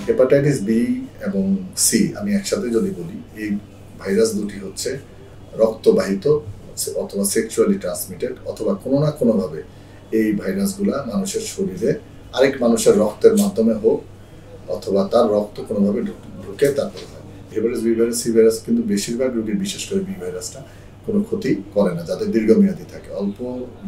Hepatitis B এবং C আমি একসাথে যদি বলি, এই ভাইরাস দুটি হচ্ছে রক্তবাহিত অথবা সেক্সুয়ালি ট্রান্সমিটেড, অথবা কোনো না কোনোভাবে এই ভাইরাসগুলা মানুষের শরীরে আরেক মানুষের রক্তের মাধ্যমে হোক অথবা তার রক্ত কোনোভাবে ঢুকে তারপর হয়। Hepatitis B virus, C virus কিন্তু বেশিরভাগ রোগীর, বিশেষ করে বি ভাইরাসটা কোনো ক্ষতি করে না যাদের দীর্ঘমেয়াদী থাকে। অল্প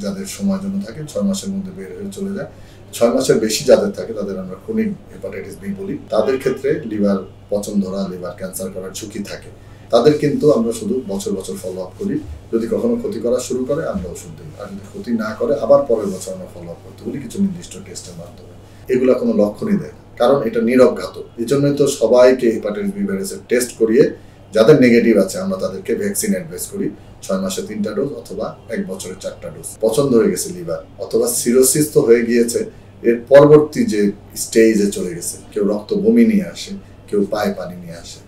যাদের সময়ের জন্য থাকে 6 মাসের মধ্যে বের হয়ে চলে যায়। 6 মাসের বেশি যাদের থাকে তাদের আমরা ক্রনিক হেপাটাইটিস বি বলি। তাদের ক্ষেত্রে লিভার পচন ধরা, লিভার ক্যান্সার করার ঝুঁকি থাকে। তাদের কিন্তু আমরা শুধু বছর বছর ফলো আপ করি। যদি কখনো ক্ষতি করা শুরু করে আমরা ওষুধ দিই, আর যদি ক্ষতি না করে আবার পরের বছর আমরা ফলো আপ করতে বলি কিছু নির্দিষ্ট টেস্টের মাধ্যমে। এগুলা কোনো লক্ষণই দেয় না, কারণ এটা নীরব ঘাতক। এই জন্যই তো সবাইকে হেপাটাইটিস বি ভাইরাসের টেস্ট করিয়ে যাদের নেগেটিভ আছে আমরা তাদেরকে ভ্যাকসিন অ্যাডভাইস করি। 6 মাসে 3টা ডোজ অথবা 1 বছরে 4টা ডোজ। পছন্দ হয়ে গেছে লিভার অথবা সিরোসিস তো হয়ে গিয়েছে, এর পরবর্তী যে স্টেজে চলে গেছে, কেউ রক্ত বমি নিয়ে আসে, কেউ পায়ে পানি নিয়ে আসে।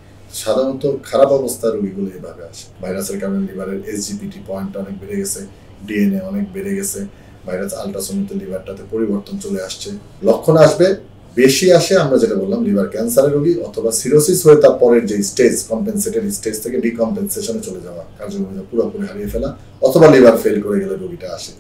সাধারণত খারাপ অবস্থার রোগীগুলো এভাবে আসে। ভাইরাসের কারণে লিভারের এসজিপিটি পয়েন্টটা অনেক বেড়ে গেছে, ডিএনএ অনেক বেড়ে গেছে, ভাইরাস আলট্রাসোনোতে লিভারটাতে পরিবর্তন চলে আসছে। লক্ষণ আসবে, বেশি আসে আমরা যেটা বললাম লিভার ক্যান্সারের রোগী, অথবা সিরোসিস হয়ে তার পরের যে স্টেজ, কম্পেনসেটেড স্টেজ থেকে ডিকম্পেনসেশনে চলে যাওয়া, কার্যক্ষমতা পুরোপুরি হারিয়ে ফেলা, অথবা লিভার ফেল করে গেলে রোগীটা আসে।